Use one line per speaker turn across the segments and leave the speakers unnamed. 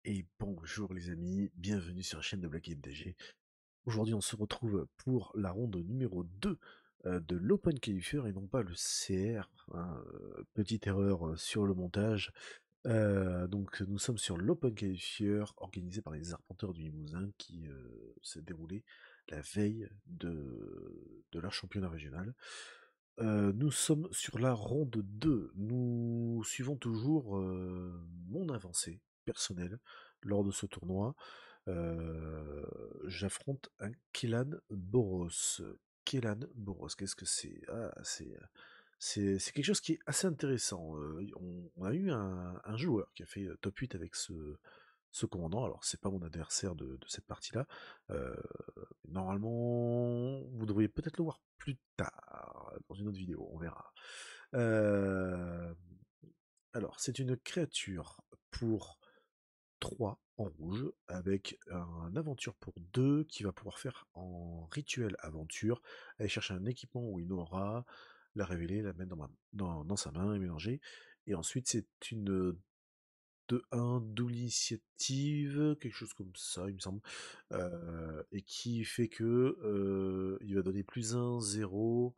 Et bonjour les amis, bienvenue sur la chaîne de Black MTG. Aujourd'hui on se retrouve pour la ronde numéro 2 de l'Open Qualifier et non pas le CR, hein, petite erreur sur le montage. Donc nous sommes sur l'Open Qualifier organisé par les Arpenteurs du Limousin qui s'est déroulé la veille de leur championnat régional. Nous sommes sur la ronde 2. Nous suivons toujours mon avancée personnelle lors de ce tournoi. J'affronte un Kélan Boros. Kélan Boros, qu'est-ce que c'est? C'est quelque chose qui est assez intéressant. On a eu un joueur qui a fait top 8 avec ce commandant. Alors, c'est pas mon adversaire de cette partie-là. Euh, Normalement, vous devriez peut-être le voir plus tard dans une autre vidéo, on verra. Euh, alors, c'est une créature pour 3 en rouge, avec un aventure pour 2 qui va pouvoir faire en rituel aventure, aller chercher un équipement ou une aura, la révéler, la mettre dans sa main et mélanger. Et ensuite, c'est une 2-1 double initiative, quelque chose comme ça, il me semble, et qui fait que il va donner plus 1-0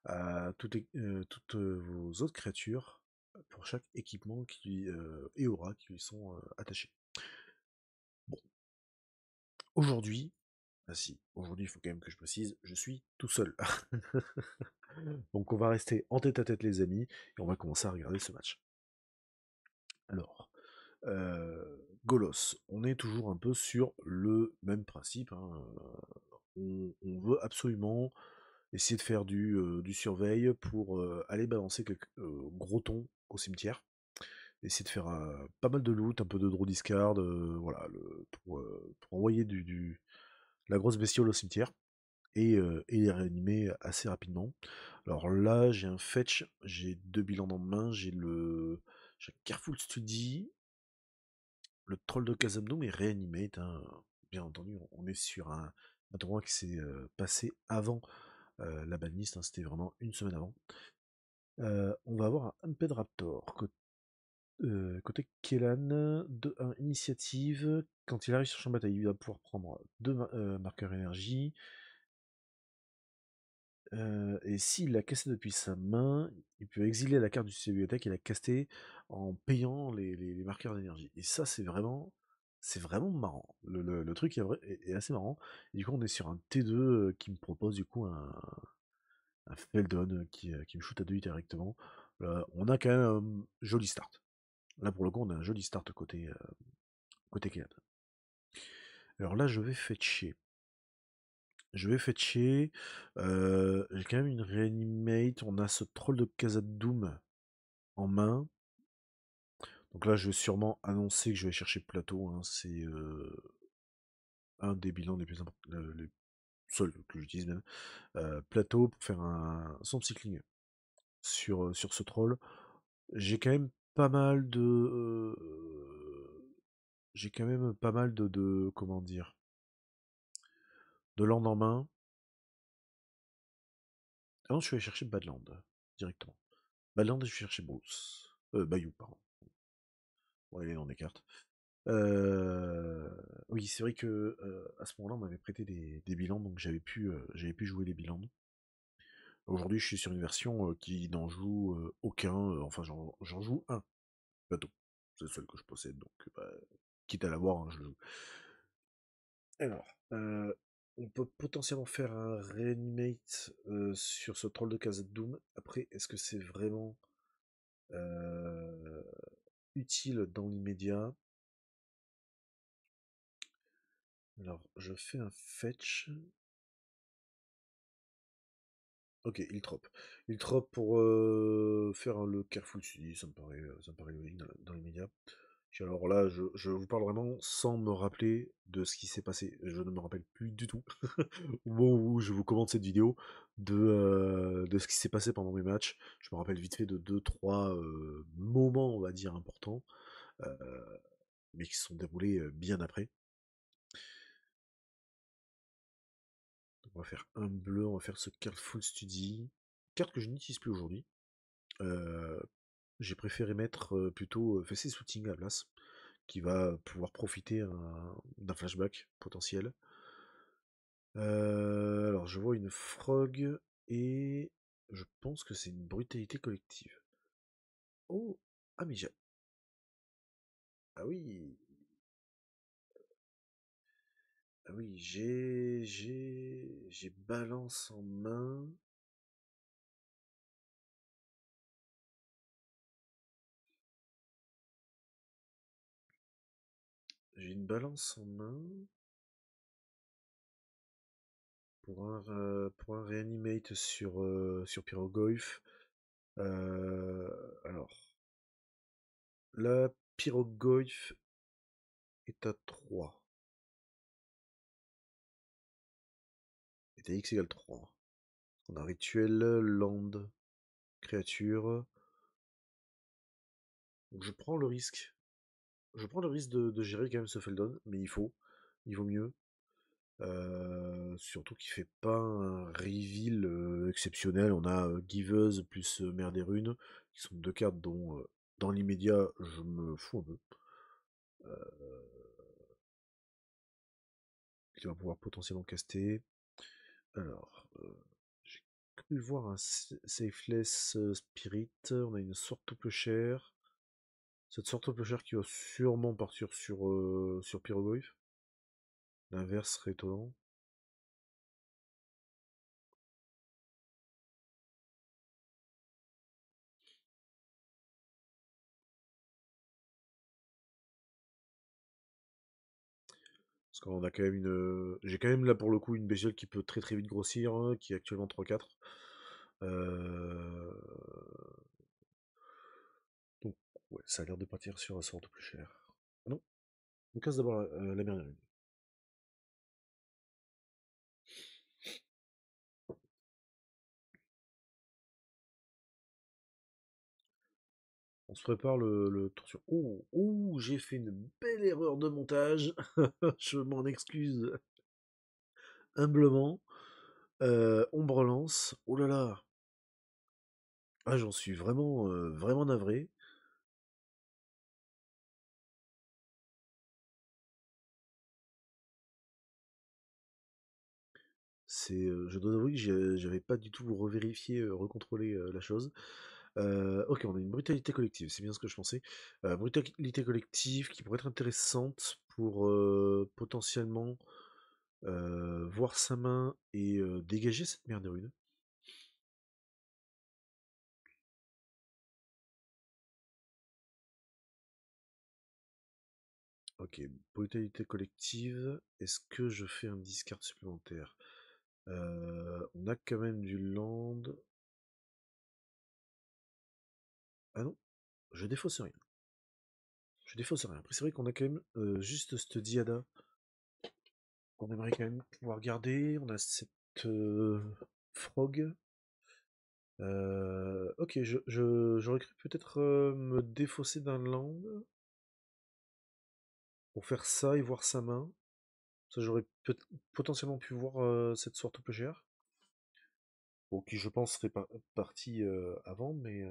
à toutes vos autres créatures pour chaque équipement et aura qui lui sont attachés. Bon, aujourd'hui, ah si, aujourd'hui il faut quand même que je précise, je suis tout seul. Donc on va rester en tête à tête les amis, et on va commencer à regarder ce match. Alors, Golos, on est toujours un peu sur le même principe, hein, on veut absolument essayer de faire du surveil pour aller balancer quelques gros tons au cimetière. Essayer de faire pas mal de loot, un peu de draw discard, voilà, pour envoyer la grosse bestiole au cimetière et les réanimer assez rapidement. Alors là, j'ai un fetch, j'ai 2 bilans dans ma main, j'ai un Careful Study, le troll de Khazad-dûm est Reanimate, hein. Bien entendu, on est sur un tournoi qui s'est passé avant la banlist, hein, c'était vraiment une semaine avant. On va avoir un Unped Raptor côté Kellan, 2-1 initiative. Quand il arrive sur champ de bataille, il va pouvoir prendre 2 marqueurs énergie. Et s'il l'a casté depuis sa main, il peut exiler la carte de sa bibliothèque et la caster en payant les marqueurs d'énergie. Et ça, c'est vraiment marrant. Le truc est assez marrant. Et du coup, on est sur un T2 qui me propose du coup un Feldon qui me shoot à 2 directement. On a quand même un joli start. Là, pour le coup, on a un joli start côté Keane. Alors là, je vais fetcher. J'ai quand même une Reanimate. On a ce troll de Khazad-dûm en main. Donc là, je vais sûrement annoncer que je vais chercher plateau, hein. C'est un des bilans les plus importants, les seuls que j'utilise même. Plateau pour faire son cycling sur ce troll. J'ai quand même pas mal j'ai quand même pas mal comment dire, de land en main. Ah non, je suis allé chercher Badland directement. Badland, je suis chercher Bruce. Bayou, pardon. Ouais, il est dans des cartes. Oui, c'est vrai que à ce moment-là, on m'avait prêté des bilans, donc j'avais pu jouer les bilans. Aujourd'hui, je suis sur une version qui n'en joue aucun. Enfin, j'en joue un bateau. C'est le seul que je possède, donc bah, quitte à l'avoir, hein, je le joue. Alors, on peut potentiellement faire un reanimate sur ce troll de Khazad-dûm. Après, est-ce que c'est vraiment euh, utile dans l'immédiat? Alors, je fais un fetch. Ok, il drop. Il drop pour faire le Careful Study, ça me paraît logique dans l'immédiat. Alors là, je vous parle vraiment sans me rappeler de ce qui s'est passé. Je ne me rappelle plus du tout, au moment où je vous commente cette vidéo, de ce qui s'est passé pendant mes matchs. Je me rappelle vite fait de deux trois moments, on va dire, importants, euh, mais qui se sont déroulés bien après. Donc on va faire un bleu, on va faire ce Careful Study. Carte que je n'utilise plus aujourd'hui. Euh, j'ai préféré mettre plutôt Fessé Shooting à la place, qui va pouvoir profiter d'un flashback potentiel. Alors, je vois une frog et je pense que c'est une brutalité collective. Oh! Ah, mais j'ai. Ah oui! Ah oui, j'ai balance en main. J'ai une balance en main pour un reanimate sur Pyrogoyf. Euh, alors, là, Pyrogoyf est à 3. Et t'as X égale 3. On a rituel, land, créature. Donc je prends le risque. Je prends le risque de gérer quand même ce Feldon, mais il faut. Il vaut mieux. Surtout qu'il fait pas un reveal exceptionnel. On a Giveuse plus Mère des Runes, qui sont deux cartes dont, dans l'immédiat, je me fous un peu. Qui va pouvoir potentiellement caster. Alors, j'ai cru voir un Safeless Spirit. On a une sorte peu chère. Cette sorte peu chère qui va sûrement partir sur Pyroglyph. L'inverse serait étonnant. Parce qu'on a quand même une. J'ai quand même là pour le coup une bestiole qui peut très très vite grossir, hein, qui est actuellement 3-4. Euh... Donc, ouais, ça a l'air de partir sur un sort plus cher. Ah non, on casse d'abord la merde. On se prépare le tour sur. Oh, oh, j'ai fait une belle erreur de montage. Je m'en excuse humblement. Ombre lance. Oh là là. Ah, j'en suis vraiment, vraiment navré. Je dois avouer que j'avais pas du tout revérifié, recontrôlé la chose. Ok, on a une brutalité collective, c'est bien ce que je pensais. Brutalité collective qui pourrait être intéressante pour potentiellement voir sa main et dégager cette merde de rune. Ok, brutalité collective. Est-ce que je fais un discard supplémentaire? On a quand même du land. Ah non, je défausse rien. Je défausse rien. Après, c'est vrai qu'on a quand même juste cette diada qu'on aimerait quand même pouvoir garder. On a cette frog. Ok, j'aurais cru peut-être me défausser d'un land pour faire ça et voir sa main. Ça, j'aurais potentiellement pu voir cette sorte peu chère. Bon, qui je pense serait parti avant, mais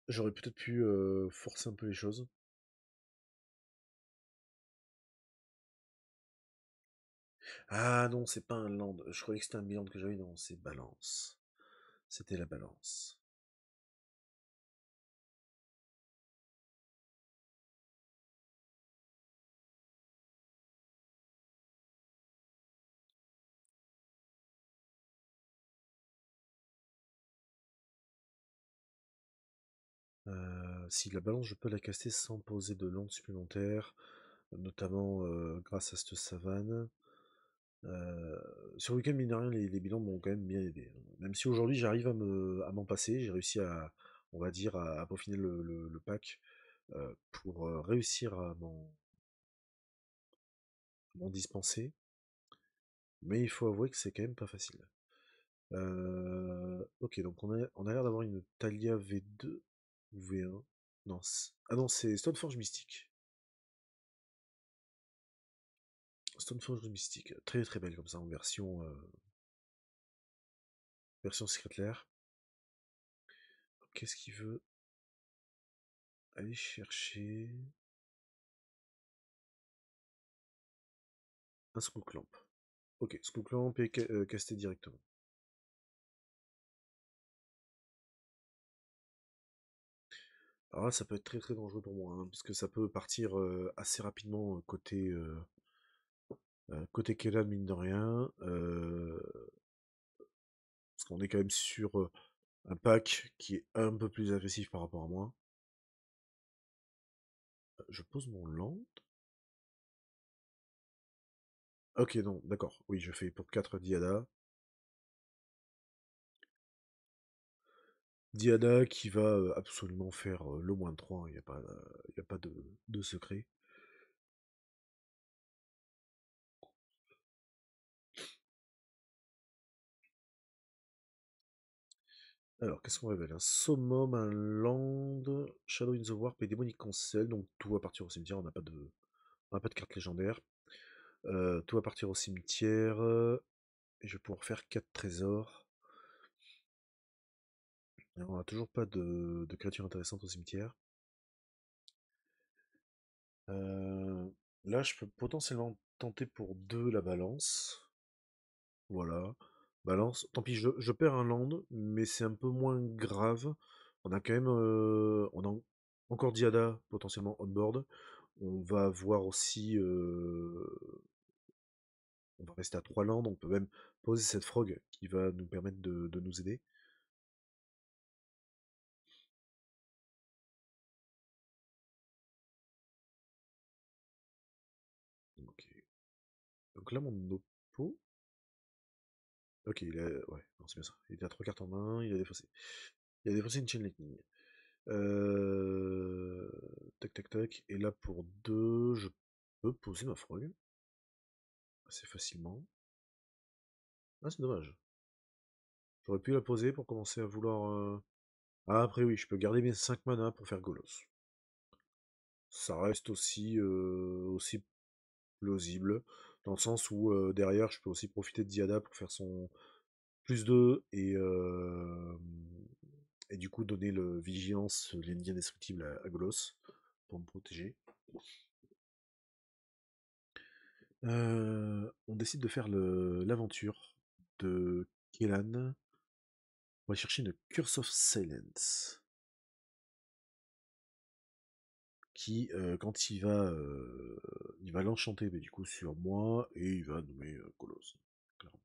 j'aurais peut-être pu forcer un peu les choses. Ah non, c'est pas un land. Je croyais que c'était un land que j'avais. Non, c'est balance. C'était la balance. Si la balance, je peux la caster sans poser de land supplémentaire, notamment grâce à cette savane. Euh, sur le week-end, mine de rien, les bilans m'ont quand même bien aidé, hein. Même si aujourd'hui j'arrive à m'en passer, j'ai réussi à, on va dire, à peaufiner le pack pour réussir m'en dispenser. Mais il faut avouer que c'est quand même pas facile. Ok, donc on a l'air d'avoir une Talia V2 ou V1. Non, ah non, c'est Stoneforge Mystique. Stoneforge Mystique, très très belle comme ça en version Secret Lair. Qu'est-ce qu'il veut? aller chercher un Skooklamp. Ok, Skooklamp et casté directement. Alors là, ça peut être très très dangereux pour moi, hein, puisque ça peut partir assez rapidement côté Kellan, mine de rien. Parce qu'on est quand même sur un pack qui est un peu plus agressif par rapport à moi. Je pose mon land. Ok, non, d'accord. Oui, je fais pour 4 Diada. Diada qui va absolument faire le moins 3. Il n'y a pas, y a pas de secret. Alors, qu'est-ce qu'on révèle? Un summum, un land, Shadow in the Warp et Demonic Cancel. Donc tout va partir au cimetière, on n'a pas de carte légendaire. Tout va partir au cimetière. Et je vais pouvoir faire 4 trésors. Et on n'a toujours pas de créatures intéressantes au cimetière. Euh, Là, je peux potentiellement tenter pour 2 la balance. Voilà. Balance. Tant pis, je perds un land, mais c'est un peu moins grave. On a quand même. On a encore Diada potentiellement on board. On va avoir aussi. On va rester à 3 lands. On peut même poser cette frog qui va nous permettre de nous aider. Ok. Donc là, mon oppo. Ok, il a. Ouais, non, c'est bien ça. Il a 3 cartes en main, il a défaussé. Il a défaussé une chain lightning. Euh... Tac, tac, tac. Et là, pour 2 je peux poser ma frog assez facilement. Ah, c'est dommage. J'aurais pu la poser pour commencer à vouloir. Ah, après, oui, je peux garder mes 5 mana pour faire Golos. Ça reste aussi plausible, dans le sens où derrière, je peux aussi profiter de Diada pour faire son plus 2 et du coup donner le vigilance, l'ennemi indestructible à Golos pour me protéger. On décide de faire l'aventure de Kellan. On va chercher une Curse of Silence. Qui, quand il va l'enchanter du coup sur moi et il va nommer Kolos. Clairement.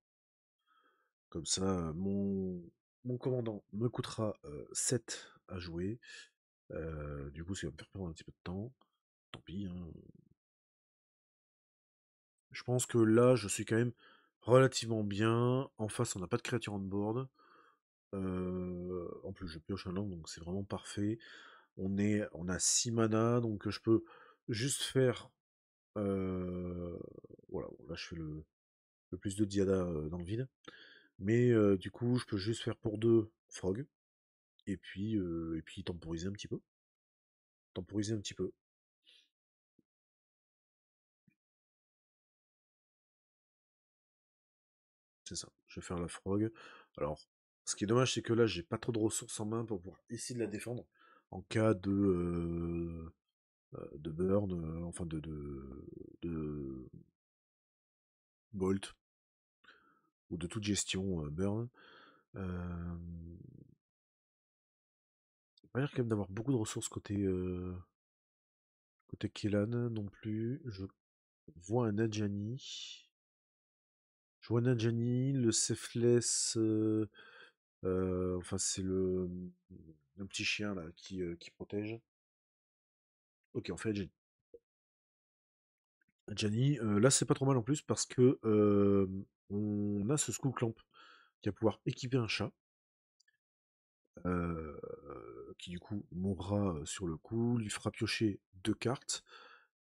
Comme ça, mon commandant me coûtera 7 à jouer. Du coup, ça va me faire perdre un petit peu de temps. Tant pis, hein. Je pense que là, je suis quand même relativement bien. En face, on n'a pas de créature on board. En plus, je pioche un land, donc c'est vraiment parfait. On a 6 mana, donc je peux juste faire. euh, voilà, bon, là je fais le plus de Diada dans le vide. Mais du coup, je peux juste faire pour 2 Frog. Et puis temporiser un petit peu. Temporiser un petit peu, c'est ça. Je vais faire la Frog. Alors, ce qui est dommage, c'est que là, j'ai pas trop de ressources en main pour pouvoir essayer de la défendre en cas de burn, enfin de bolt ou de toute gestion burn. Euh, pas l'air quand même d'avoir beaucoup de ressources côté Kellan non plus. Je vois un Adjani. Je vois un Adjani, le Selfless. Enfin, c'est le petit chien là qui protège. Ok, on fait Adjani. Adjani, là c'est pas trop mal en plus parce que on a ce Skullclamp qui va pouvoir équiper un chat. euh, qui du coup mourra sur le coup, lui fera piocher 2 cartes,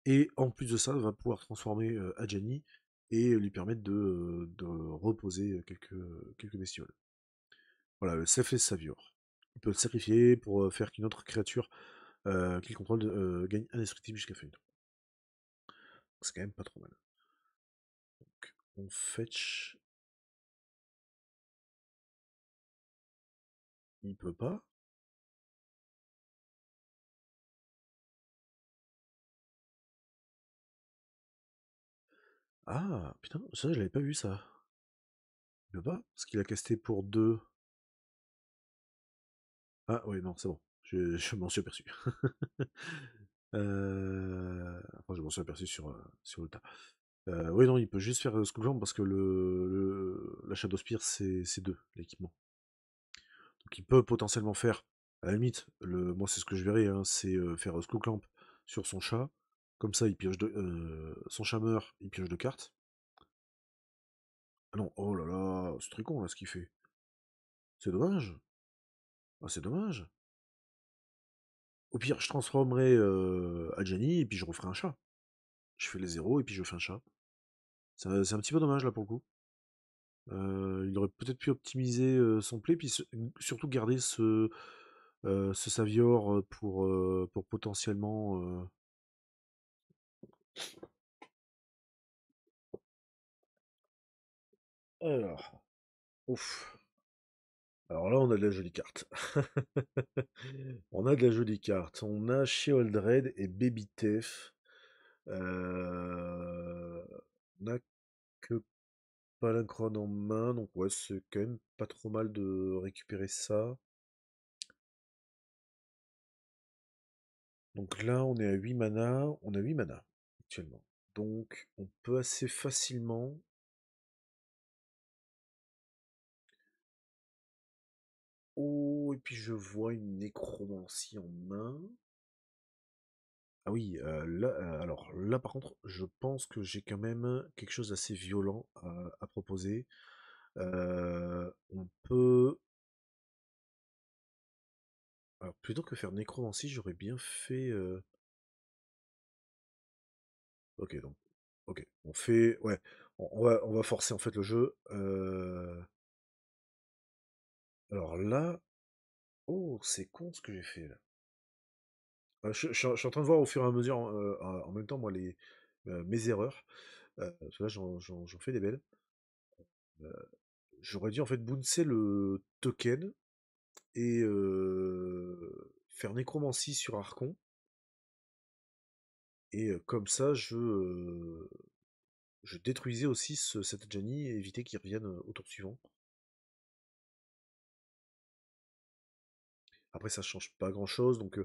et en plus de ça, va pouvoir transformer Adjani et lui permettre de reposer quelques bestioles. Voilà, le Selfless Savior. Il peut le sacrifier pour faire qu'une autre créature qu'il contrôle gagne indestructible jusqu'à fin du tour. C'est quand même pas trop mal. Donc, on fetch. Il peut pas. Ah, putain, ça, je l'avais pas vu, ça. Il peut pas? Parce qu'il a casté pour 2. Ah, oui, non, c'est bon. Je m'en suis aperçu. Enfin, je m'en suis aperçu sur le tas. Oui, non, il peut juste faire Skullclamp parce que la Shadow Spear, c'est 2, l'équipement. Donc il peut potentiellement faire, à la limite, moi c'est ce que je verrais, hein, c'est faire Skullclamp sur son chat. Comme ça, il pioche son chat meurt, il pioche 2 cartes. Ah non, oh là là, c'est très con là ce qu'il fait. C'est dommage. Ah, c'est dommage. Au pire, je transformerai Adjani et puis je referai un chat. Je fais les 0 et puis je fais un chat. C'est un petit peu dommage là pour le coup. Il aurait peut-être pu optimiser son play, puis surtout garder ce Savior pour potentiellement. Alors, ouf. Alors là, on a de la jolie carte. On a de la jolie carte. On a Sheoldred et Baby Tef. On a que Palinchron en main, donc ouais, c'est quand même pas trop mal de récupérer ça. Donc là, on est à 8 mana. On a 8 mana actuellement. Donc, on peut assez facilement. Oh, et puis je vois une nécromancie en main. Ah oui, là, alors là par contre, je pense que j'ai quand même quelque chose d'assez violent à proposer. On peut. Alors plutôt que faire nécromancie, j'aurais bien fait. Ok, donc. Ok, on fait. Ouais, on va forcer en fait le jeu. Alors là. Oh, c'est con ce que j'ai fait là. Je suis en train de voir au fur et à mesure en même temps moi mes erreurs. Parce que là j'en fais des belles. Euh, J'aurais dû en fait bouncer le token et faire nécromancie sur Archon. Et comme ça je détruisais aussi cet Adjani et éviter qu'il revienne au tour suivant. Après ça change pas grand chose, donc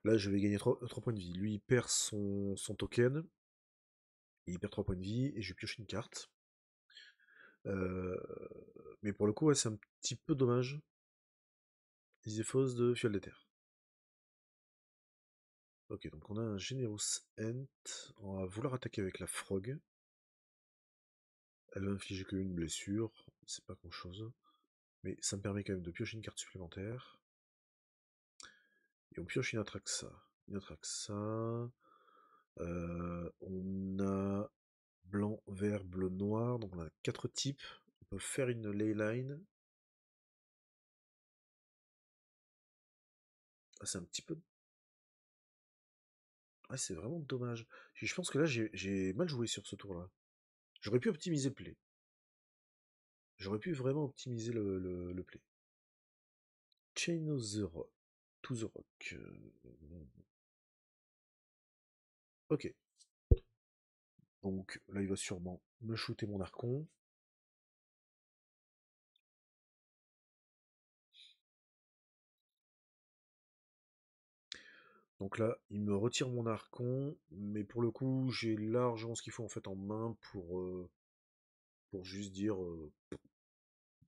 là je vais gagner 3 points de vie. Lui il perd son token, et il perd 3 points de vie et je pioche une carte. Euh, mais pour le coup, ouais, c'est un petit peu dommage. Iséphos de Fiole des Terres. Ok, donc on a un Generous Ent. On va vouloir attaquer avec la Frog. Elle va infliger qu'une blessure. C'est pas grand chose. Mais ça me permet quand même de piocher une carte supplémentaire. Et on pioche une Atraxa. Une Atraxa. On a blanc, vert, bleu, noir. Donc on a 4 types. On peut faire une leyline. Ah, c'est un petit peu. Ah, c'est vraiment dommage. Je pense que là, j'ai mal joué sur ce tour-là. J'aurais pu optimiser le play. J'aurais pu vraiment optimiser le play. Chain of the Rock. To the Rock. Ok. Donc là, il va sûrement me shooter mon Archon. Donc là, il me retire mon Archon. Mais pour le coup, j'ai largement ce qu'il faut en fait en main pour juste dire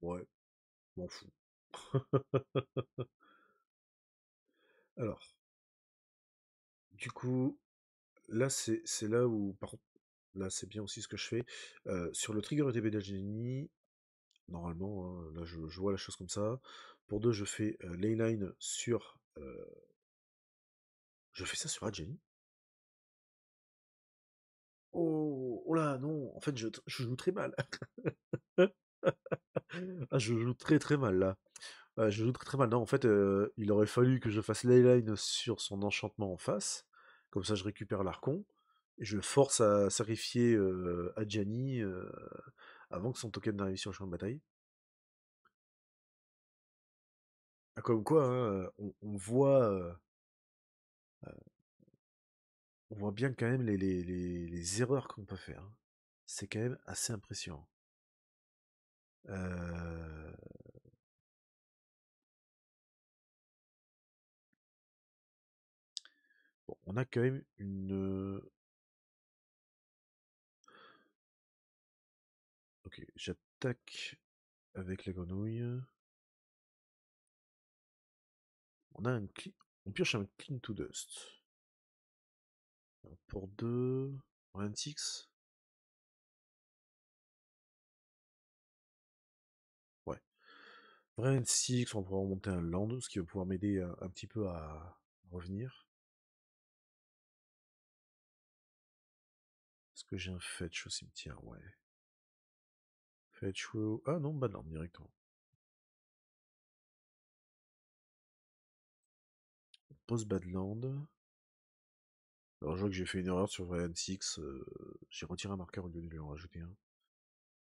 ouais, m'en fous. Alors, du coup, là, c'est là où, par contre, là, c'est bien aussi ce que je fais. Sur le trigger ETB d'Algénie, normalement, hein, là, je vois la chose comme ça. Pour 2, je fais Leyline sur. Je fais ça sur Adjani. Oh, oh là, non, en fait, je joue très mal. Ah, je joue très très mal là. Je joue très très mal. Non, en fait, il aurait fallu que je fasse Leyline sur son enchantement en face. Comme ça, je récupère l'Archon. Et je le force à sacrifier Adjani avant que son token n'arrive sur le champ de bataille. Ah, comme quoi, hein, on voit bien quand même les erreurs qu'on peut faire, hein. c'est quand même assez impressionnant. Euh, bon, on a quand même une. Ok, j'attaque avec la grenouille. On a on pioche un clean to dust. Pour 2, un six. Ouais. Vrai six, on va pouvoir remonter un land, ce qui va pouvoir m'aider un petit peu à revenir. Est-ce que j'ai un fetch au cimetière? Ouais. Fetch ou... Ah non, Badland directement. Pose Badland. Alors je vois que j'ai fait une erreur sur Vrai six. J'ai retiré un marqueur au lieu de lui en rajouter un.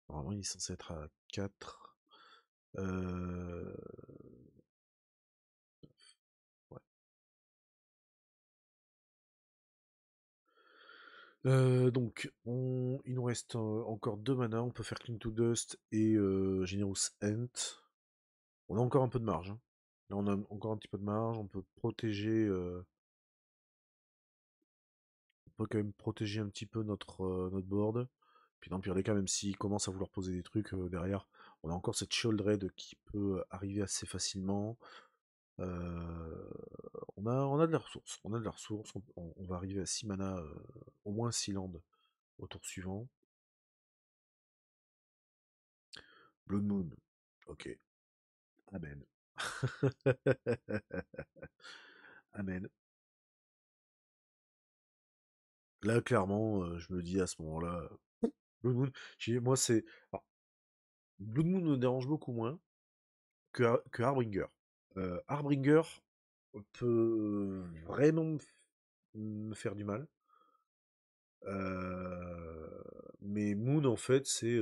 Normalement, il est censé être à 4. Euh... Ouais. Il nous reste encore 2 mana. On peut faire Clean to Dust et Generous Ent. On a encore un peu de marge, hein. Là, on a encore un petit peu de marge. On peut protéger. On peut quand même protéger un petit peu notre board. Puis dans le pire des cas, même s'il commence à vouloir poser des trucs derrière, on a encore cette Shieldred qui peut arriver assez facilement. Euh, on a de la ressource. On a de la ressource. On va arriver à 6 mana, au moins 6 landes au tour suivant. Blood Moon. Ok. Amen. Amen. Là, clairement, je me dis à ce moment-là, Blood Moon, moi, c'est. Alors, Blood Moon me dérange beaucoup moins que Harbinger. Harbinger peut vraiment me faire du mal. Mais Moon, en fait, c'est.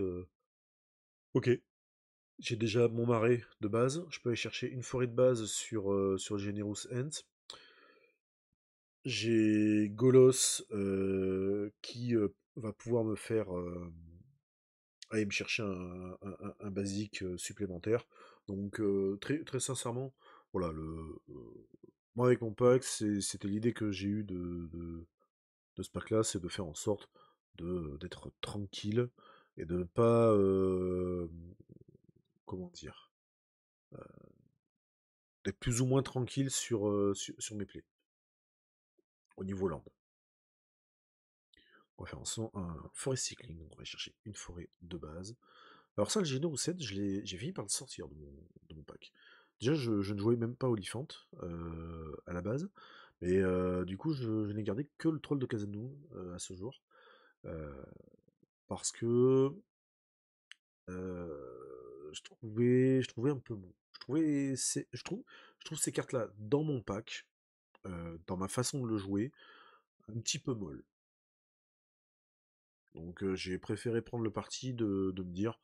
Ok, j'ai déjà mon marais de base. Je peux aller chercher une forêt de base sur Generous Ent. J'ai Golos qui va pouvoir me faire aller me chercher un basique supplémentaire. Donc très, très sincèrement, voilà, moi avec mon pack, c'était l'idée que j'ai eue de ce pack là, c'est de faire en sorte d'être tranquille et de ne pas comment dire, d'être plus ou moins tranquille sur mes plays au niveau land. On va faire un forest cycling, donc on va chercher une forêt de base. Alors ça, le Géno 7, j'ai fini par le sortir de mon pack. Déjà, je ne jouais même pas Oliphant à la base, mais du coup, je n'ai gardé que le troll de Kazanu à ce jour, euh, parce que je trouvais un peu mou. Je trouve ces cartes-là dans mon pack, dans ma façon de le jouer, un petit peu molle. Donc j'ai préféré prendre le parti de me dire,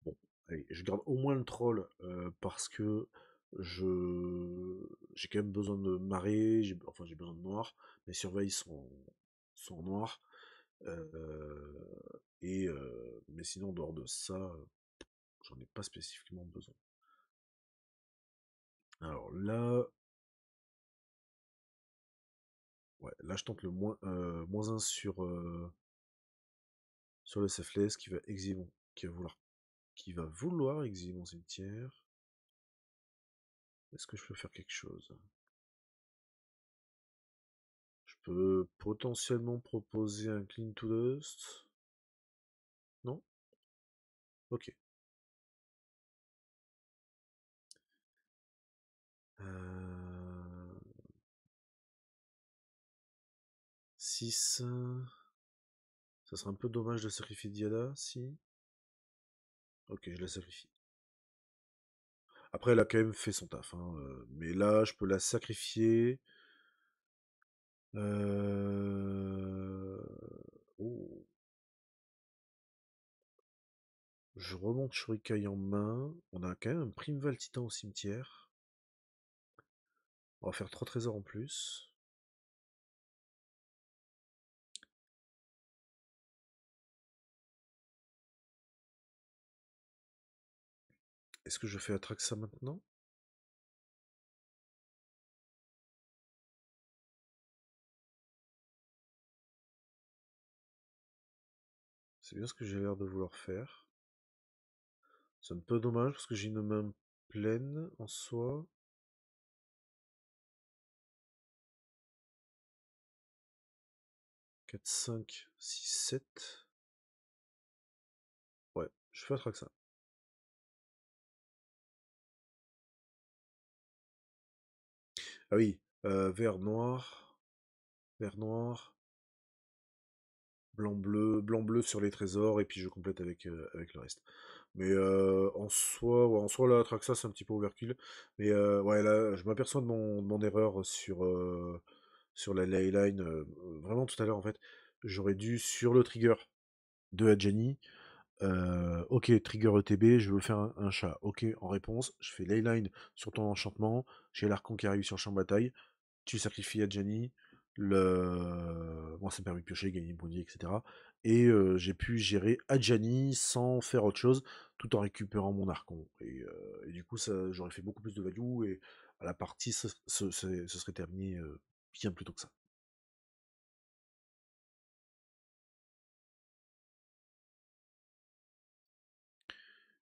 bon, allez, je garde au moins le troll parce que j'ai quand même besoin de marée, enfin j'ai besoin de noir, mes surveilles sont en noir. Mais sinon, en dehors de ça, j'en ai pas spécifiquement besoin. Alors là, ouais, là je tente le moins un sur le Selfless qui va vouloir exiler mon cimetière. Est-ce que je peux faire quelque chose? Je peux potentiellement proposer un Clean to Dust. Non? Ok. 6. Ça serait un peu dommage de sacrifier Diada, si. Ok, je la sacrifie. Après, elle a quand même fait son taf, hein, mais là, je peux la sacrifier. Oh. Je remonte Shurikai en main. On a quand même un Primeval Titan au cimetière. On va faire 3 trésors en plus. Est-ce que je fais Atraxa maintenant? C'est bien ce que j'ai l'air de vouloir faire. C'est un peu dommage parce que j'ai une main pleine en soi. 4, 5, 6, 7. Ouais, je fais Atraxa. Ah oui, vert, noir, vert, noir, blanc, bleu sur les trésors, et puis je complète avec le reste. Mais en soi, ouais, en soi, là, Atraxa, c'est un petit peu overkill. Mais ouais, là, je m'aperçois de mon erreur sur la leyline. Vraiment, tout à l'heure, en fait, j'aurais dû, sur le trigger de Adjani, ok, trigger ETB, je veux faire un chat. Ok, en réponse, je fais leyline sur ton enchantement, j'ai l'archon qui arrive sur le champ de bataille, tu sacrifies Adjani, moi ça me permet de piocher, gagner une bougie, etc. Et j'ai pu gérer Adjani sans faire autre chose, tout en récupérant mon archon. Et du coup, ça, j'aurais fait beaucoup plus de value, et à la partie, ce serait terminé bien plus tôt que ça.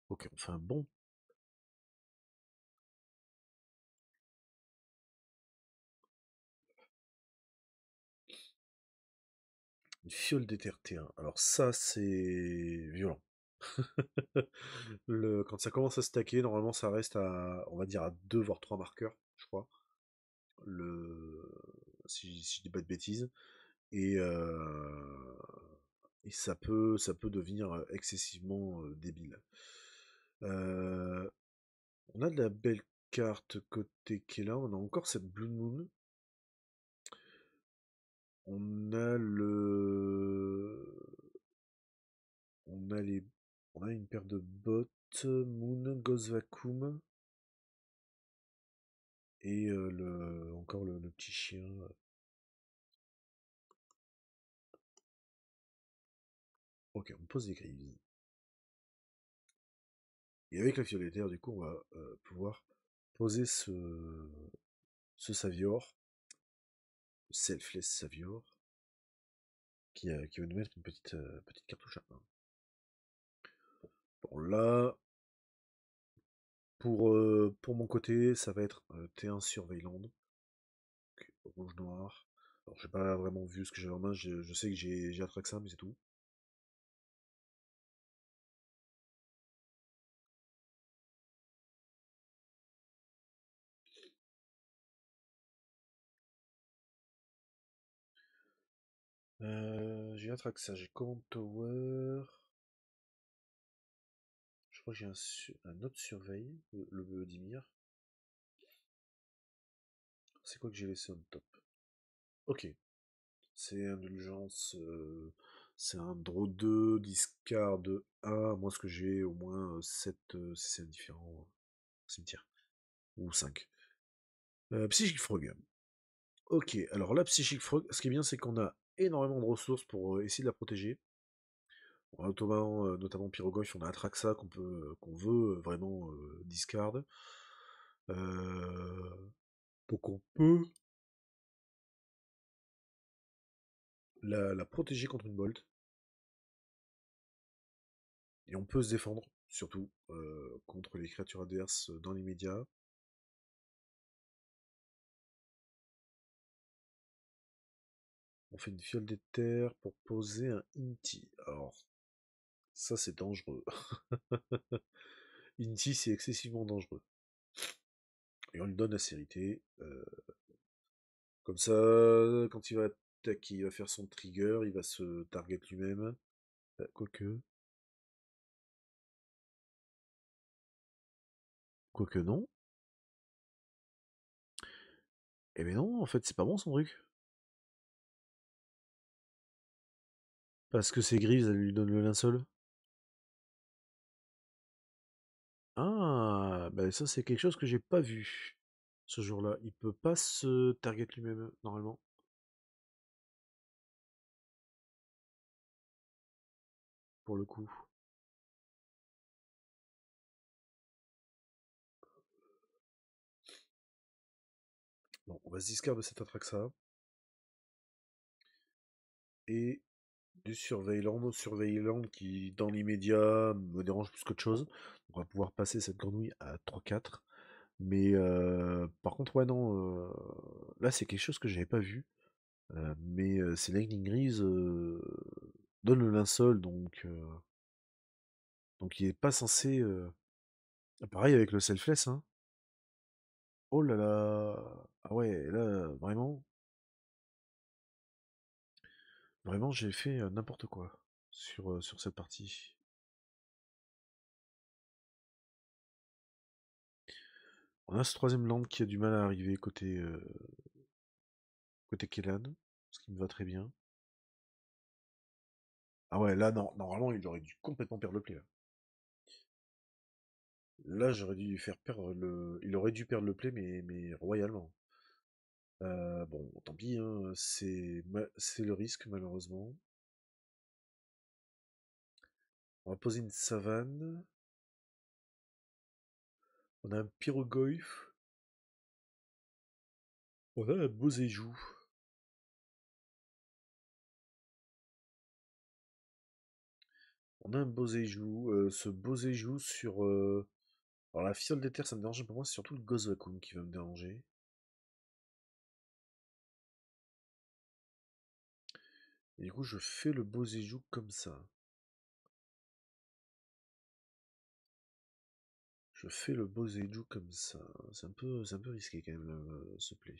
Ok, on fait un bon. Une fiole d'éther T1. Alors ça, c'est violent. Quand ça commence à stacker, normalement ça reste à, on va dire, à 2 voire 3 marqueurs, je crois. Le... si je dis pas de bêtises. Et, euh, et ça peut devenir excessivement débile. Euh, on a de la belle carte côté Kela, on a encore cette Blue Moon. On a on a les, on a une paire de bottes, Moon, Ghost Vacuum, et encore le petit chien. Ok, on pose des Greaves. Et avec la fioletaire, du coup, on va pouvoir poser ce Savior, Selfless Savior, qui va nous mettre une petite cartouche à 1. Bon, là, pour mon côté, ça va être T1 Surveilland, rouge-noir. Alors, j'ai pas vraiment vu ce que j'avais en main, je sais que j'ai Atraxa, mais c'est tout. J'ai Atraxa, j'ai Command Tower. Je crois que j'ai un autre surveille, le Dimir. C'est quoi que j'ai laissé en top? Ok, c'est indulgence, c'est un draw 2, discard 1, moi ce que j'ai au moins 7 c'est différents cimetières, ou 5. Psychic Frog. Ok, alors la Psychic Frog, ce qui est bien c'est qu'on a énormément de ressources pour essayer de la protéger. On a notamment Pyrogoyf, on a Atraxa qu'on veut vraiment discard. Euh, donc on peut la protéger contre une bolt. Et on peut se défendre, surtout, contre les créatures adverses dans l'immédiat. On fait une fiole d'éther pour poser un Inti. Alors, ça c'est dangereux. Inti c'est excessivement dangereux. Et on lui donne la sérité. Comme ça, quand il va attaquer, il va faire son trigger, il va se target lui-même. Quoique. Quoique non. Eh ben non, en fait, c'est pas bon son truc. Parce que ses Greaves, elle lui donne le linceul. Ah, bah ça c'est quelque chose que j'ai pas vu ce jour-là. Il peut pas se target lui-même, normalement, pour le coup. On va se discard de cet Atraxa. Et du Surveilland. Surveilland qui, dans l'immédiat, me dérange plus qu'autre chose. On va pouvoir passer cette grenouille à 3-4. Mais par contre, ouais, non. Là, c'est quelque chose que j'avais pas vu. Mais c'est Lightning Grease donne le linceul, donc il est pas censé. Pareil avec le selfless, hein. Oh là là. Ah ouais, là, vraiment, vraiment, j'ai fait n'importe quoi sur cette partie. On a ce troisième land qui a du mal à arriver côté Kellan, ce qui me va très bien. Ah ouais, là, non, normalement, il aurait dû complètement perdre le play, là. Là, j'aurais dû lui faire perdre le. Il aurait dû perdre le play, mais royalement. Bon, tant pis, hein, c'est le risque, malheureusement. On va poser une savane. On a un pyrogoyf. On a un bosejou. On a un bosejou. Ce bosejou sur. Alors, la fiole des terres, ça me dérange un peu moins. C'est surtout le Gozwakum qui va me déranger. Et du coup, je fais le bosejou comme ça. Je fais le bosejou comme ça. C'est un peu risqué quand même, ce play.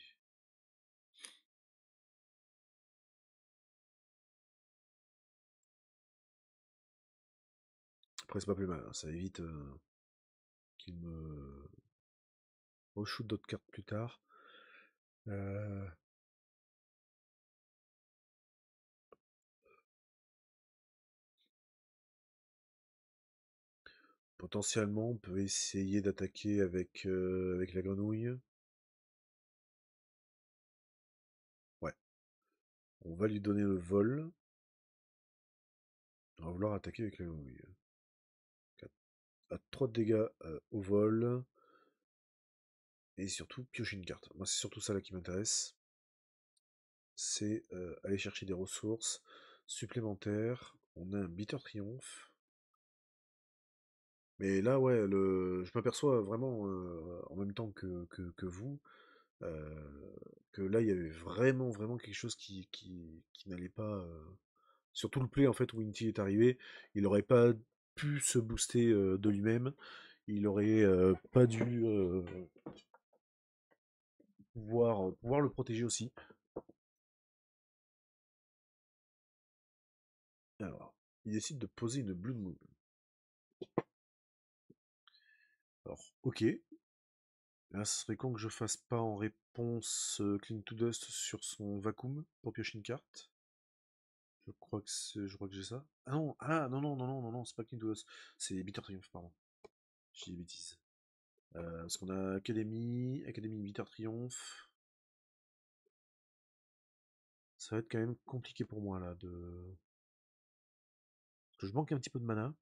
Après, c'est pas plus mal, hein. Ça évite qu'il me re-shoot d'autres cartes plus tard. Euh, Potentiellement, on peut essayer d'attaquer avec la grenouille. Ouais. On va lui donner le vol. On va vouloir attaquer avec la grenouille. À 3 de dégâts au vol. Et surtout, piocher une carte. Moi, c'est surtout ça là qui m'intéresse. C'est aller chercher des ressources supplémentaires. On a un Bitter Triomphe. Mais là, ouais, je m'aperçois vraiment en même temps que vous euh, que là, il y avait vraiment, vraiment quelque chose qui n'allait pas. Surtout le play en fait où Inti est arrivé, il n'aurait pas pu se booster de lui-même. Il aurait pas dû pouvoir le protéger aussi. Alors, il décide de poser une Blood Moon. Alors, ok. Là, ce serait con que je fasse pas en réponse Clean to Dust sur son Vacuum pour piocher une carte. Je crois que j'ai ça. Non, non, non, non, non, non, c'est pas Clean to Dust. C'est Bitter Triumph, pardon. J'ai des bêtises. Parce qu'on a Académie Bitter Triomphe. Ça va être quand même compliqué pour moi là de. Parce que je manque un petit peu de mana.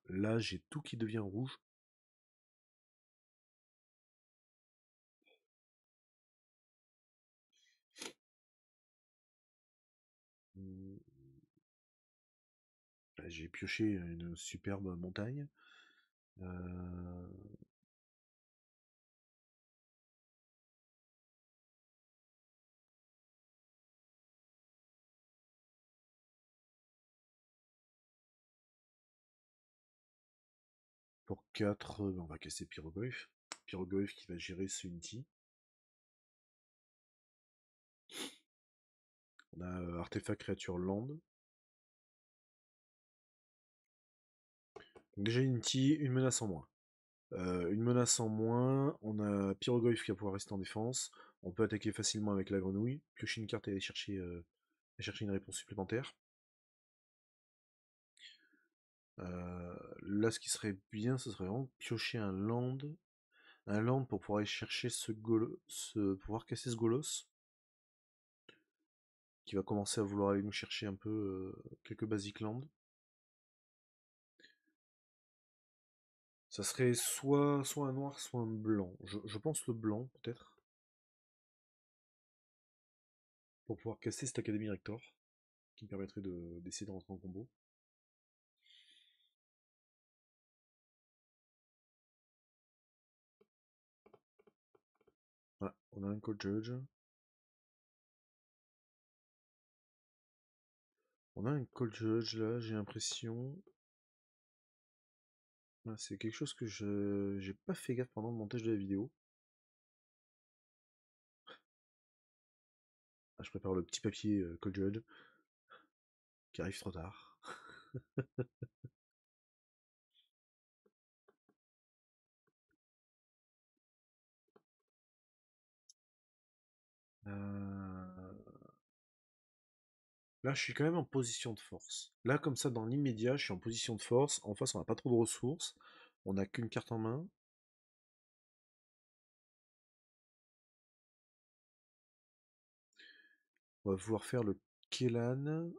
Là, j'ai tout qui devient rouge. Hmm, là, j'ai pioché une superbe montagne. Euh, pour 4, on va casser Pyrogoyf. Pyrogoyf qui va gérer ce Unity. On a Artefact Créature Land. Donc déjà Unity, une menace en moins. Une menace en moins, on a Pyrogoyf qui va pouvoir rester en défense. On peut attaquer facilement avec la grenouille, piocher une carte et aller chercher une réponse supplémentaire. Là, ce qui serait bien, ce serait vraiment piocher un land pour pouvoir aller chercher pouvoir casser ce Golos, qui va commencer à vouloir aller nous chercher un peu quelques basic land. Ça serait soit un noir, soit un blanc. Je pense le blanc, peut-être, pour pouvoir casser cette Académie Rector, qui me permettrait d'essayer de rentrer en combo. Voilà, on a un Cold Judge. On a un Cold Judge là, j'ai l'impression. Ah, c'est quelque chose que je j'ai pas fait gaffe pendant le montage de la vidéo. Ah, je prépare le petit papier Cold Judge qui arrive trop tard. Euh, Là, je suis quand même en position de force. Là, comme ça, dans l'immédiat, je suis en position de force. En face, on n'a pas trop de ressources. On n'a qu'une carte en main. On va vouloir faire le Kellan.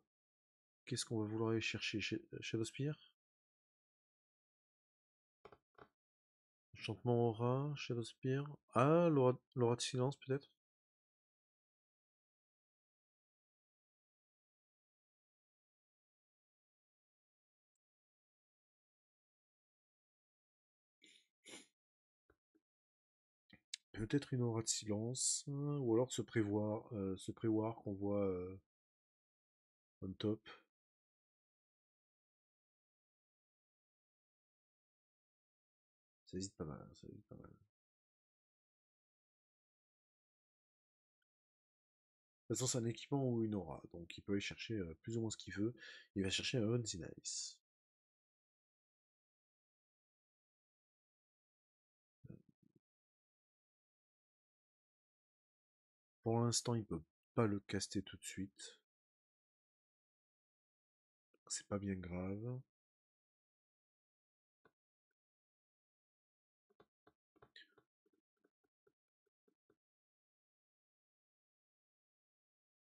Qu'est-ce qu'on va vouloir aller chercher chez Shadowspear? Enchantement aura, Shadowspear. Ah, l'aura de silence peut-être? Peut-être une aura de silence. Ou alors se prévoir qu'on voit on top. Ça hésite pas mal, hein, ça hésite pas mal. De toute façon, c'est un équipement ou une aura, donc il peut aller chercher plus ou moins ce qu'il veut. Il va chercher un Hunzy Nice. Pour l'instant, il peut pas le caster tout de suite. C'est pas bien grave.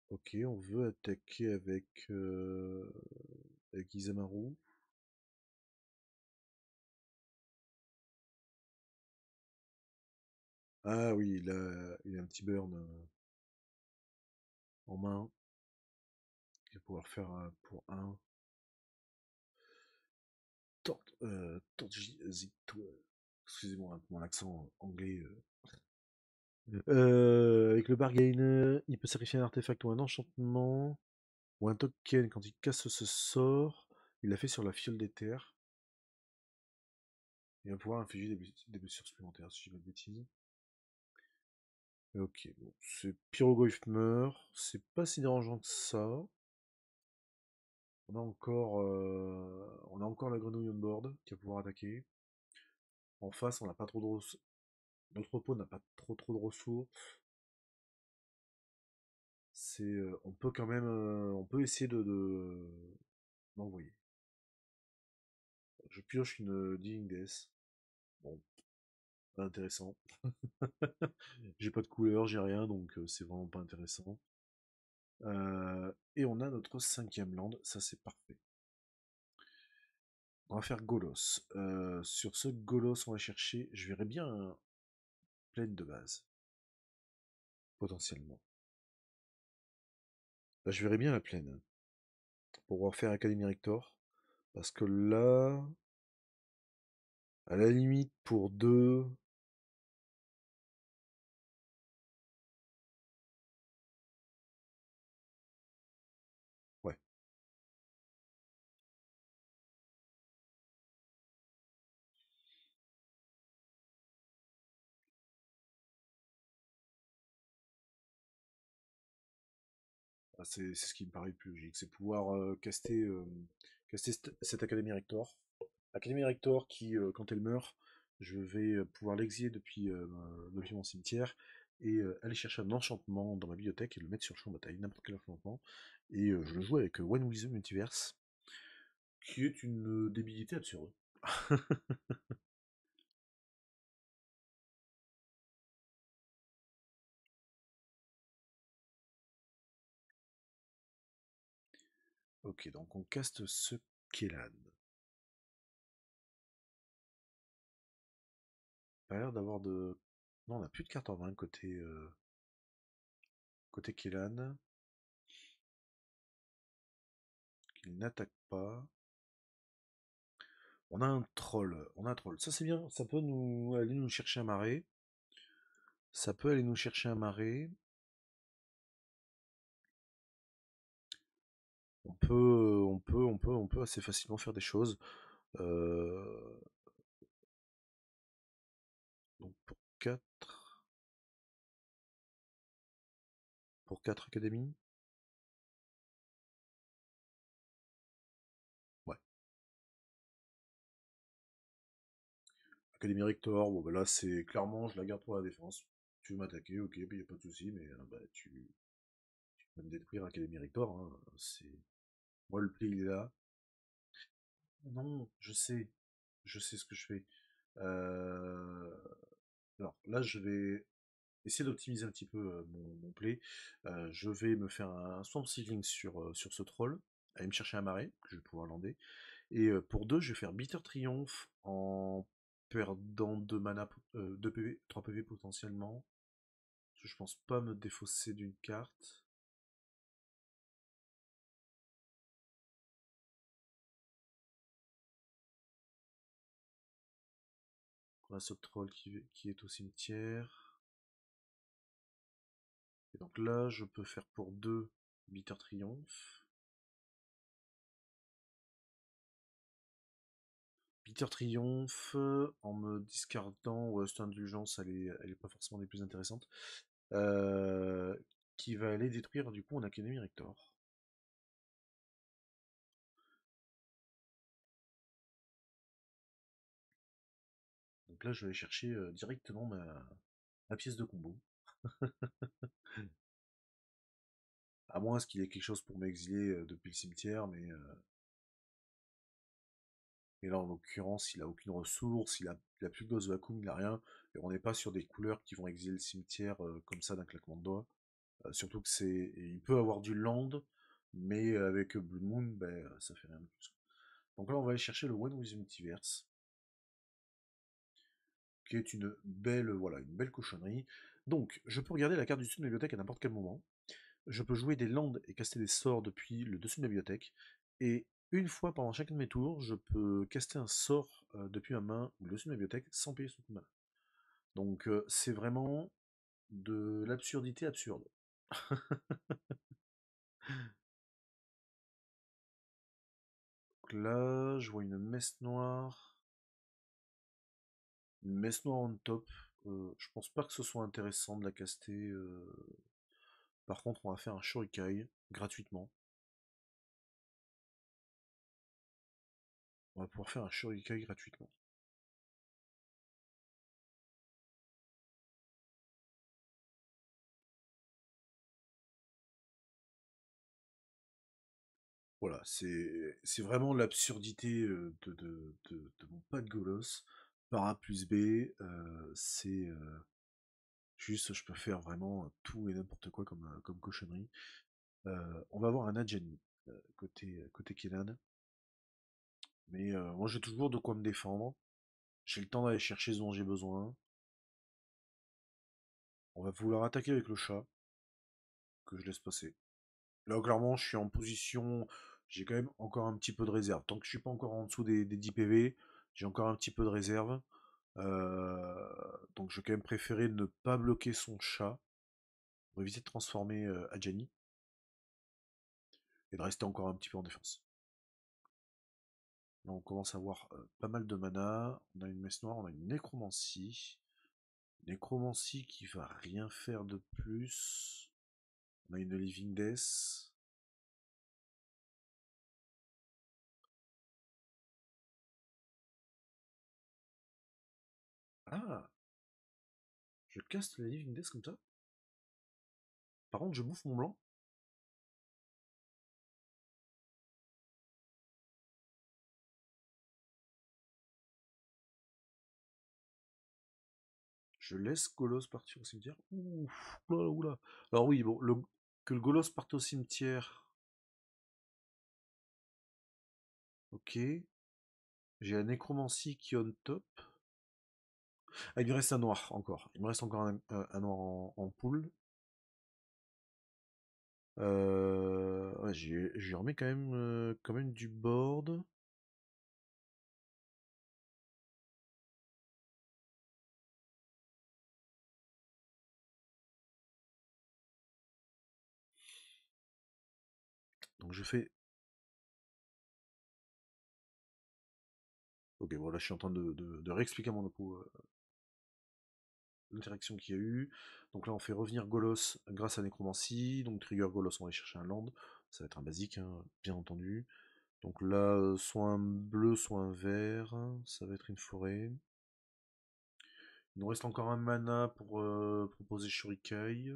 Ok, on veut attaquer avec Isamaru. Ah oui, il a un petit burn en main. Il va pouvoir faire pour un excusez-moi hein, mon accent anglais. Avec le bargain, il peut sacrifier un artefact ou un enchantement ou un token quand il casse ce sort. Il l'a fait sur la fiole d'éther. Il va pouvoir infliger des blessures supplémentaires si je dis pas de bêtises. Ok, bon, c'est Pyroglyph meurt. C'est pas si dérangeant que ça. On a encore la grenouille on board qui va pouvoir attaquer. En face, on n'a pas trop de ressources. Notre pot n'a pas trop de ressources. On peut quand même, on peut essayer d'envoyer. Je pioche une Dying Death. Bon, pas intéressant. J'ai pas de couleur, j'ai rien, donc c'est vraiment pas intéressant. Et on a notre cinquième land, ça c'est parfait. On va faire Golos. Sur ce Golos, on va chercher, je verrais bien un plaine de base, potentiellement. Bah, je verrais bien la plaine, pour pouvoir faire Academy Rector. Parce que là, à la limite, pour deux. Ouais, ah, c'est ce qui me paraît le plus logique, c'est pouvoir caster cette Académie Rector. Académie Rector qui, quand elle meurt, je vais pouvoir l'exiler depuis mon cimetière et aller chercher un enchantement dans ma bibliothèque et le mettre sur le champ de bataille, n'importe quel enchantement. Et je le joue avec One with the Multiverse, qui est une débilité absurde. Ok, donc on caste ce Kellan. pas l'air d'avoir de... Non, on n'a plus de carte en main côté Kellan. Il n'attaque pas. On a un troll. On a un troll. Ça c'est bien. Ça peut nous aller nous chercher un marais. Ça peut aller nous chercher un marais. On peut assez facilement faire des choses. Euh, donc pour 4 académies. Ouais. Académie Rector, bon bah là c'est clairement je la garde pour la défense. Tu veux m'attaquer, ok, il n'y a pas de souci, mais bah, tu peux me détruire Académie Rector, hein, c'est. Moi le play il est là. Non, je sais ce que je fais. Euh, Alors là je vais essayer d'optimiser un petit peu mon play. Je vais me faire un Swamp Seedling sur ce troll, aller me chercher un marais, que je vais pouvoir lander. Et pour 2, je vais faire Bitter Triomphe en perdant 2 mana, 2 PV, 3 PV potentiellement. Parce que je pense pas me défausser d'une carte. On a ce troll qui est au cimetière. Et donc là, je peux faire pour 2 Bitter Triomphe. Bitter Triomphe, en me discardant, ouais, cette indulgence, elle est pas forcément des plus intéressantes. Euh, qui va aller détruire du coup en Académie Rector. Donc là, je vais aller chercher directement ma pièce de combo. À moins qu'il ait quelque chose pour m'exiler depuis le cimetière, mais là en l'occurrence, il a aucune ressource, il a plus de Ghost Vacuum, il a rien, et on n'est pas sur des couleurs qui vont exiler le cimetière comme ça d'un claquement de doigts. Surtout que il peut avoir du land, mais avec Blue Moon, ben, ça fait rien de plus. Donc là, on va aller chercher le One with Multiverse, qui est une belle, voilà, une belle cochonnerie. Donc, je peux regarder la carte du dessus de la bibliothèque à n'importe quel moment. Je peux jouer des landes et caster des sorts depuis le dessus de la bibliothèque. Et une fois pendant chacun de mes tours, je peux caster un sort depuis ma main ou le dessus de ma bibliothèque sans payer son coup de mana. Donc c'est vraiment de l'absurdité absurde. Donc là, je vois une messe noire. Une messe noire on top. Je pense pas que ce soit intéressant de la caster. Par contre, on va faire un Shurikai gratuitement. On va pouvoir faire un Shurikai gratuitement. Voilà, c'est vraiment l'absurdité de mon pas de Golos. Par A plus B, c'est juste, je peux faire vraiment tout et n'importe quoi comme cochonnerie. On va avoir un Adjani côté Kenan. Mais moi j'ai toujours de quoi me défendre. J'ai le temps d'aller chercher ce dont j'ai besoin. On va vouloir attaquer avec le chat, que je laisse passer. Là, clairement, je suis en position. J'ai quand même encore un petit peu de réserve. Tant que je suis pas encore en dessous des 10 PV, j'ai encore un petit peu de réserve. Donc, je vais quand même préférer ne pas bloquer son chat pour éviter de transformer Adjani et de rester encore un petit peu en défense. Là, on commence à avoir pas mal de mana. On a une messe noire, on a une nécromancie. Nécromancie qui va rien faire de plus. On a une Living Death. Ah, je caste la Living Death comme ça. Par contre, je bouffe mon blanc. Je laisse Golos partir au cimetière. Ouh, oula, oula. Alors oui, bon, que le Golos parte au cimetière, ok. J'ai la nécromancie qui est on top. Ah, il me reste un noir encore. Il me reste encore un noir en pool. Ouais, j'y remets quand même du board. Donc je fais. Ok, bon là je suis en train de réexpliquer à mon coup l'interaction qu'il y a eu. Donc là on fait revenir Golos grâce à Nécromancie. Donc trigger Golos, on va aller chercher un land. Ça va être un basique, hein, bien entendu. Donc là, soit un bleu, soit un vert. Ça va être une forêt. Il nous reste encore un mana pour proposer Shurikai.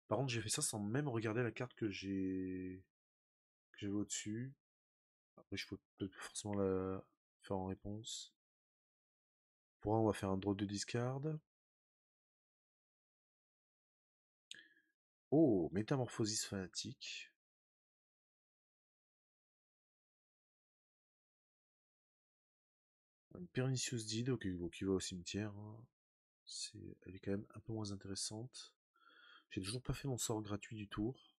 Par contre, j'ai fait ça sans même regarder la carte que j'avais au-dessus. Après, je peux peut-être forcément la faire en réponse. Pour un, on va faire un draw de discard. Oh, métamorphosis fanatique. Une Pernicious Deed, ok, bon, qui va au cimetière, hein. Elle est quand même un peu moins intéressante. J'ai toujours pas fait mon sort gratuit du tour.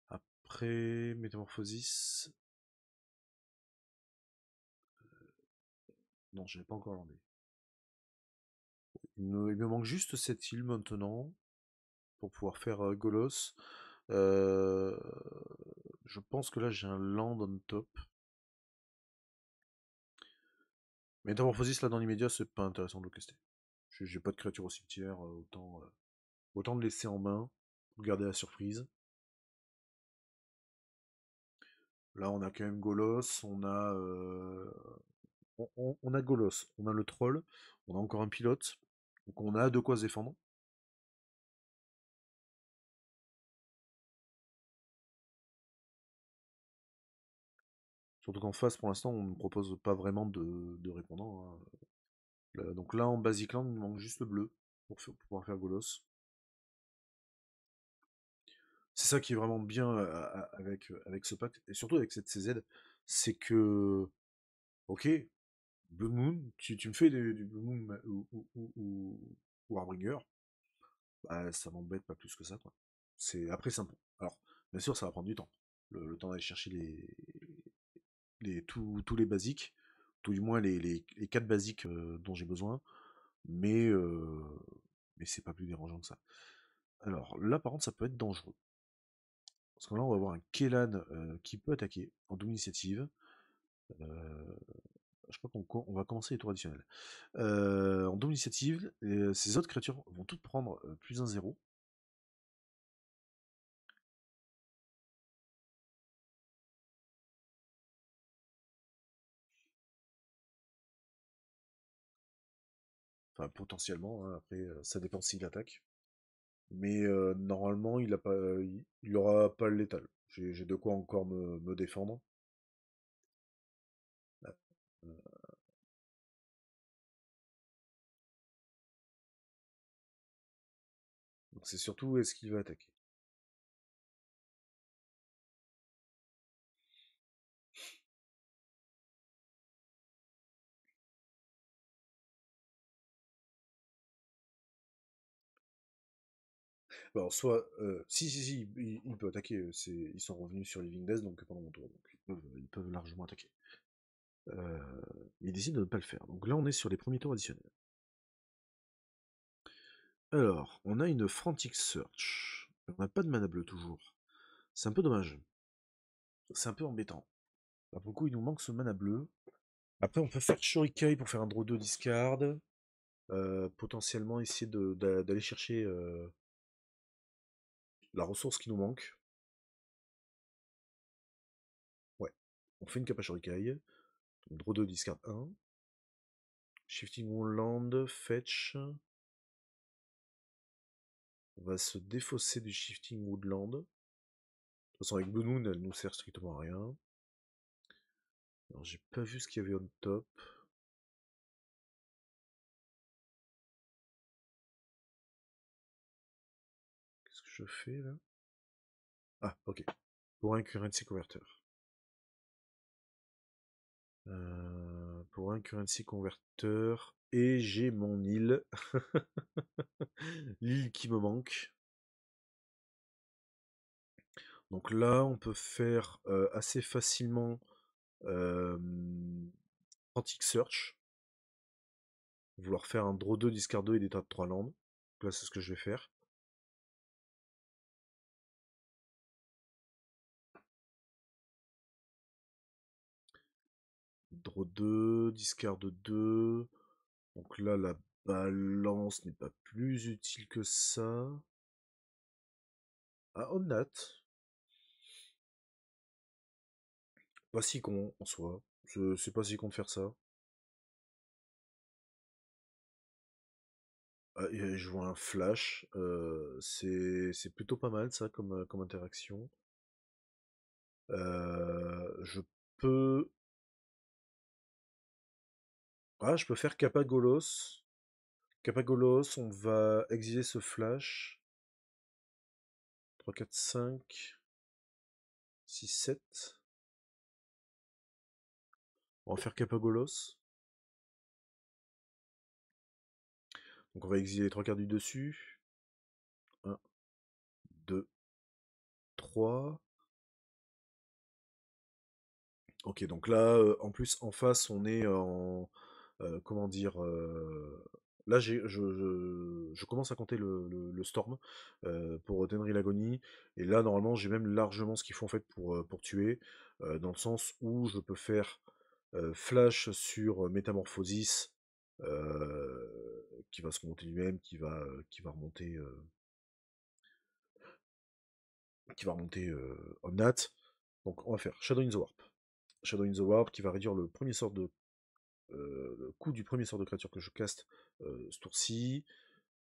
Après, métamorphosis. Non, je n'ai pas encore landé. Il me manque juste cette île maintenant pour pouvoir faire Golos. Euh, je pense que là j'ai un land on top. Métamorphosis là dans l'immédiat c'est pas intéressant de le caster. J'ai pas de créature au cimetière, autant le laisser en main pour garder la surprise. Là on a quand même Golos, on a Golos, on a le troll, on a encore un pilote, donc on a de quoi se défendre. Surtout qu'en face pour l'instant on ne propose pas vraiment de répondant, hein. Donc là en Basic Land il manque juste le bleu pour pouvoir faire Golos. C'est ça qui est vraiment bien avec ce pack, et surtout avec cette CZ, c'est que, ok, Blue Moon, tu me fais du Blue Moon ou Harbinger, bah, ça m'embête pas plus que ça, quoi. Après, c'est un peu. Alors, bien sûr, ça va prendre du temps. Le temps d'aller chercher tous les basiques, tout du moins les 4 basiques dont j'ai besoin, mais, euh, mais c'est pas plus dérangeant que ça. Alors, là, par contre, ça peut être dangereux. Parce que là, on va avoir un Kellan qui peut attaquer en double initiative. Euh, je crois on va commencer les tours additionnels. En double initiative, ces autres créatures vont toutes prendre plus un zéro. Enfin, potentiellement, hein, après, ça dépend s'il attaque. Mais normalement, il aura pas le létal. J'ai de quoi encore me défendre. Euh, donc c'est surtout est-ce qu'il va attaquer. Alors, soit. Si, il peut attaquer. Ils sont revenus sur Living Death donc, pendant mon tour. Donc ils peuvent largement attaquer. Euh, il décide de ne pas le faire. Donc là, on est sur les premiers tours additionnels. Alors, on a une Frantic Search. On n'a pas de mana bleu toujours. C'est un peu dommage. C'est un peu embêtant. Là, pour le coup, il nous manque ce mana bleu. Après, on peut faire Shurikai pour faire un draw 2 discard. Potentiellement essayer d'aller chercher la ressource qui nous manque. Ouais. On fait une capa Shurikai. Draw 2 discard 1. Shifting Woodland, fetch. On va se défausser du Shifting Woodland. De toute façon, avec Blue Moon, elle nous sert strictement à rien. Alors, j'ai pas vu ce qu'il y avait on top. Qu'est-ce que je fais là? Ah, ok. Pour un currency converter. Pour un currency converter. Et j'ai mon île. L'île qui me manque. Donc là, on peut faire assez facilement euh, Antique Search. Vouloir faire un draw 2, discard 2 et des tas de 3 landes. Donc là, c'est ce que je vais faire. Draw 2, discard 2. Donc là, la balance n'est pas plus utile que ça. Ah, Omnat. Pas si con en soi. C'est pas si con de faire ça. Ah, et je vois un flash. C'est plutôt pas mal ça comme interaction. Je peux. Ah, je peux faire Capagolos. Capagolos, on va exiler ce flash. 3, 4, 5, 6, 7. On va faire Capagolos. Donc on va exiler les 3 cartes du dessus. 1, 2, 3. Ok, donc là, en plus, en face, on est en. Comment dire là, je commence à compter le Storm pour Tenri Lagoni. Et là, normalement, j'ai même largement ce qu'il faut en fait pour tuer. Dans le sens où je peux faire Flash sur Métamorphosis, qui va se remonter lui-même, qui va remonter Omnat. Donc, on va faire Shadow in the Warp. Shadow in the Warp qui va réduire le coût du premier sort de créature que je caste ce tour-ci.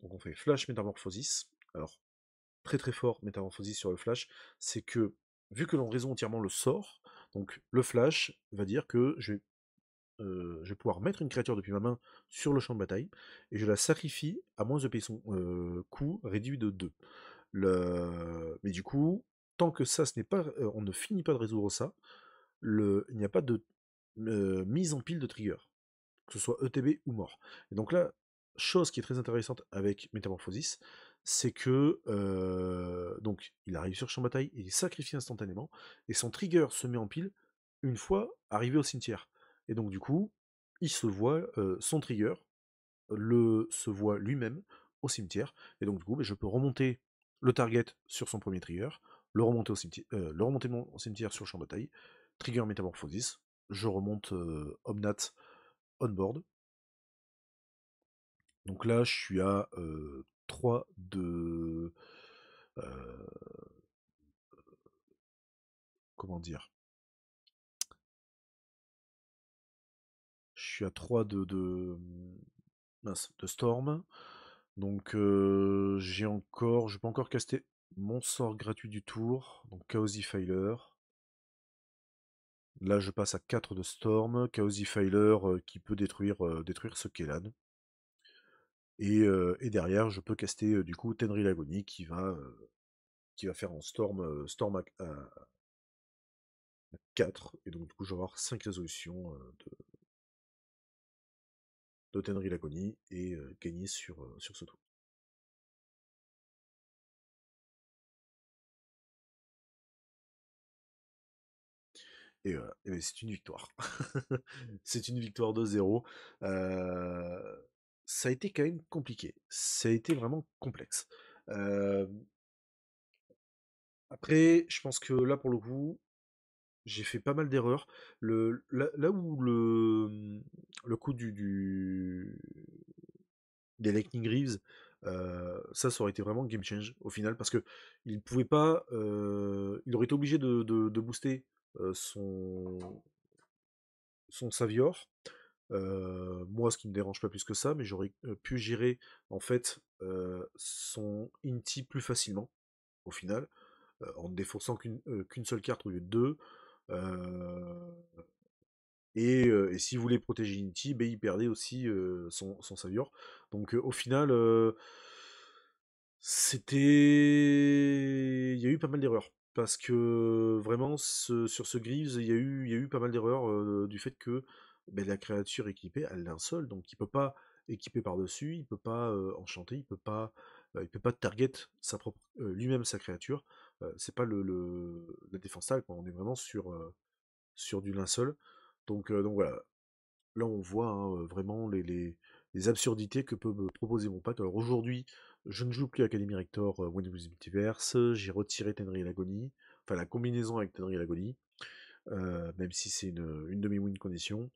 Donc on fait Flash Métamorphosis. Alors, très très fort Métamorphosis sur le Flash, c'est que, vu que l'on résout entièrement le sort, donc le Flash va dire que je vais pouvoir mettre une créature depuis ma main sur le champ de bataille, et je la sacrifie à moins de payer son coût réduit de 2. Mais du coup, tant que ça, on ne finit pas de résoudre ça, il n'y a pas de mise en pile de trigger, que ce soit ETB ou mort. Et donc là, chose qui est très intéressante avec Métamorphosis, c'est que donc il arrive sur champ de bataille, il est sacrifié instantanément, et son trigger se met en pile une fois arrivé au cimetière. Et donc du coup, il se voit son trigger se voit lui-même au cimetière, et donc du coup, je peux remonter le target sur son premier trigger, le remonter au cimetière sur le champ de bataille, trigger Métamorphosis, je remonte Omnat on board. Donc là, je suis à 3 de. euh, comment dire? Je suis à 3 mince, de Storm. Donc je peux encore caster mon sort gratuit du tour. Donc Chaos Defiler. Là, je passe à 4 de Storm. Chaos Defiler qui peut détruire ce Kellan. Et derrière, je peux caster du coup Tenri Lagoni qui va faire en Storm à 4. Et donc, du coup, je vais avoir 5 résolutions de Tenri Lagoni et gagner sur ce tour. Et ben, c'est une victoire. C'est une victoire 2-0. Euh, Ça a été quand même compliqué. Ça a été vraiment complexe. Euh, Après, je pense que là, pour le coup, j'ai fait pas mal d'erreurs. Là où le coup des Lightning Reeves, ça aurait été vraiment game change au final, parce que il pouvait pas, il aurait été obligé de booster son Savior. Moi, ce qui me dérange pas plus que ça, mais j'aurais pu gérer en fait son Inti plus facilement au final, en ne défaussant qu'une seule carte au lieu de deux. Euh, et s'il voulait protéger Inti, il perdait aussi son Savior. Donc au final, Il y a eu pas mal d'erreurs. Parce que vraiment, sur ce Greaves, il y a eu pas mal d'erreurs du fait que ben, la créature équipée, elle a un seul, donc il peut pas équiper par-dessus, il peut pas enchanter, il peut pas target lui-même sa créature. C'est pas la défense tale, quoi. On est vraiment sur du linceul. Donc voilà, là on voit hein, vraiment les absurdités que peut me proposer mon pack. Alors aujourd'hui, je ne joue plus Academy Rector When with Multiverse, j'ai retiré Tenri et l'Agonie, enfin la combinaison avec Tenri et l'Agonie, même si c'est une demi-win condition.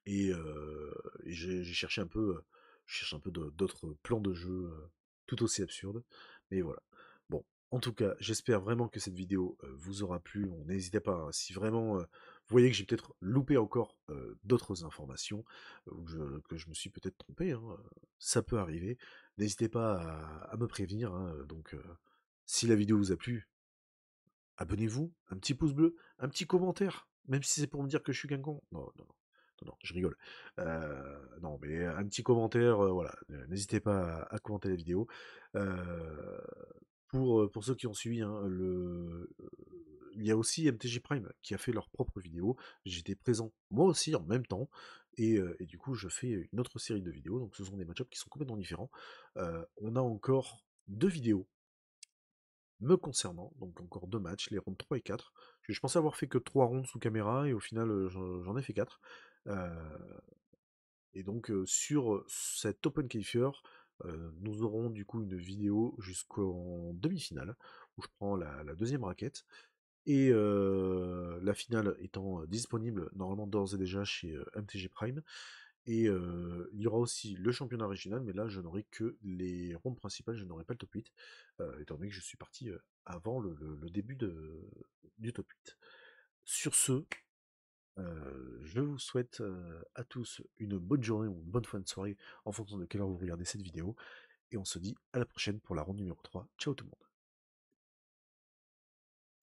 Et j'ai cherché un peu, je cherche un peu d'autres plans de jeu tout aussi absurdes. Mais voilà. Bon, en tout cas, j'espère vraiment que cette vidéo vous aura plu. Bon, n'hésitez pas, hein, si vraiment vous voyez que j'ai peut-être loupé encore d'autres informations, ou que je me suis peut-être trompé, hein, ça peut arriver. N'hésitez pas à me prévenir. Hein, si la vidéo vous a plu, abonnez-vous, un petit pouce bleu, un petit commentaire, même si c'est pour me dire que je suis qu'un con. Non, non, non, non, non, je rigole. Non, mais un petit commentaire, voilà. N'hésitez pas à commenter la vidéo. Euh, pour ceux qui ont suivi, hein, il y a aussi MTG Prime qui a fait leur propre vidéo. J'étais présent moi aussi en même temps. Et du coup, je fais une autre série de vidéos. Donc, ce sont des match qui sont complètement différents. On a encore deux vidéos me concernant, donc encore deux matchs, les rounds 3 et 4. Je pensais avoir fait que 3 rounds sous caméra et au final j'en ai fait 4. Euh, et donc sur cet Open Qualifier, nous aurons du coup une vidéo jusqu'en demi-finale où je prends la deuxième raquette. Et la finale étant disponible normalement d'ores et déjà chez MTG Prime. Et il y aura aussi le championnat régional, mais là je n'aurai que les rondes principales, je n'aurai pas le top 8, étant donné que je suis parti avant le début du top 8. Sur ce, je vous souhaite à tous une bonne journée ou une bonne fin de soirée en fonction de quelle heure vous regardez cette vidéo, et on se dit à la prochaine pour la ronde numéro 3. Ciao tout le monde.